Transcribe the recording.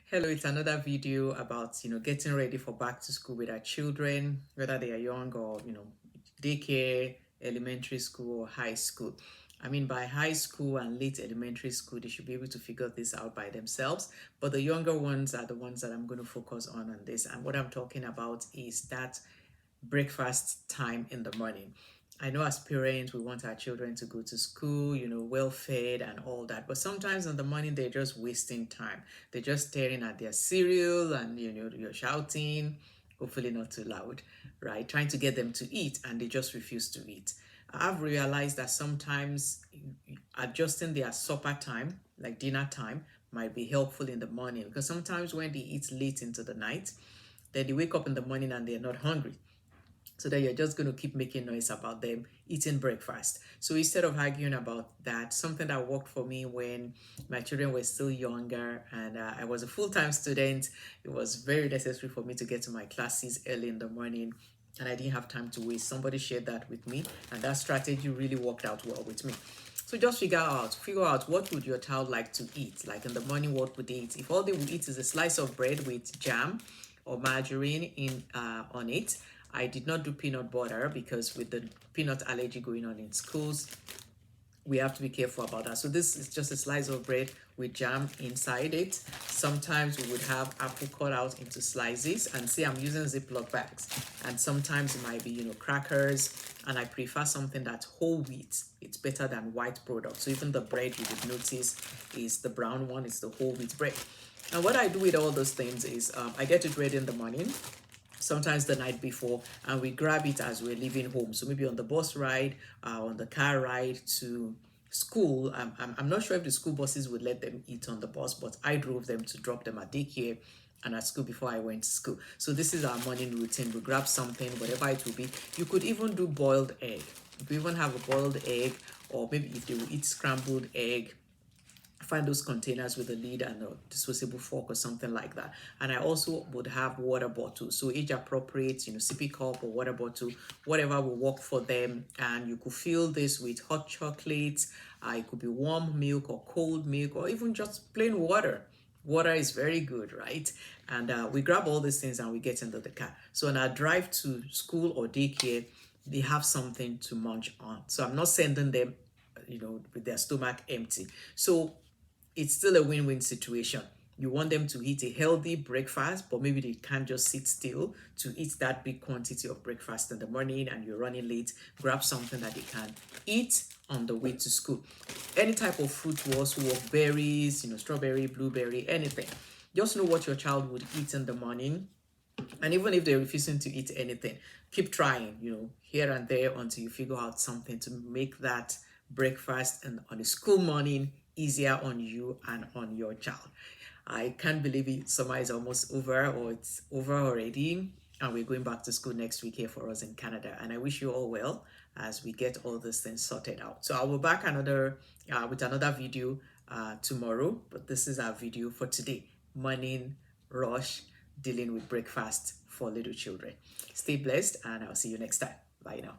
Hello, it's another video about getting ready for back to school with our children, whether they are young or daycare, elementary school or high school. I mean, by high school and late elementary school, they should be able to figure this out by themselves. But the younger ones are the ones that I'm going to focus on this. And what I'm talking about is that breakfast time in the morning. I know as parents, we want our children to go to school, well fed and all that. But sometimes in the morning, they're just wasting time. They're just staring at their cereal and, you're shouting, hopefully not too loud, right? Trying to get them to eat and they just refuse to eat. I've realized that sometimes adjusting their supper time, like dinner time, might be helpful in the morning because sometimes when they eat late into the night, then they wake up in the morning and they're not hungry. So that you're just going to keep making noise about them eating breakfast. So instead of arguing about that, something that worked for me when my children were still younger and I was a full-time student, it was very necessary for me to get to my classes early in the morning and I didn't have time to waste. Somebody shared that with me and that strategy really worked out well with me. So just figure out what would your child like to eat. Like in the morning, what would they eat? If all they would eat is a slice of bread with jam or margarine in on it, I did not do peanut butter because with the peanut allergy going on in schools, we have to be careful about that. So this is just a slice of bread with jam inside it. Sometimes we would have apple cut out into slices and say I'm using Ziploc bags. And sometimes it might be, crackers. And I prefer something that's whole wheat. It's better than white product. So even the bread you would notice is the brown one, it's the whole wheat bread. And what I do with all those things is I get it ready in the morning, sometimes the night before, and we grab it as we're leaving home. So maybe on the bus ride, on the car ride to school. I'm not sure if the school buses would let them eat on the bus, but I drove them to drop them at daycare and at school before I went to school. So this is our morning routine. We grab something, whatever it will be. You could even do boiled egg. You could even have a boiled egg, or maybe if they will eat scrambled egg, find those containers with a lid and a disposable fork or something like that. And I also would have water bottles, so age appropriate, sippy cup or water bottle, whatever will work for them. And you could fill this with hot chocolate. It could be warm milk or cold milk or even just plain water. Water is very good, right? And we grab all these things and we get into the car. So on our drive to school or daycare, they have something to munch on. So I'm not sending them with their stomach empty. So it's still a win-win situation. You want them to eat a healthy breakfast, but maybe they can't just sit still to eat that big quantity of breakfast in the morning and you're running late. Grab something that they can eat on the way to school. Any type of fruit will also work, berries, strawberry, blueberry, anything. Just know what your child would eat in the morning. And even if they're refusing to eat anything, keep trying, here and there until you figure out something to make that breakfast and on a school morning easier on you and on your child. I can't believe it. Summer is almost over, or it's over already. And we're going back to school next week here for us in Canada. And I wish you all well as we get all these things sorted out. So I'll be back with another video tomorrow. But this is our video for today. Morning rush, dealing with breakfast for little children. Stay blessed and I'll see you next time. Bye now.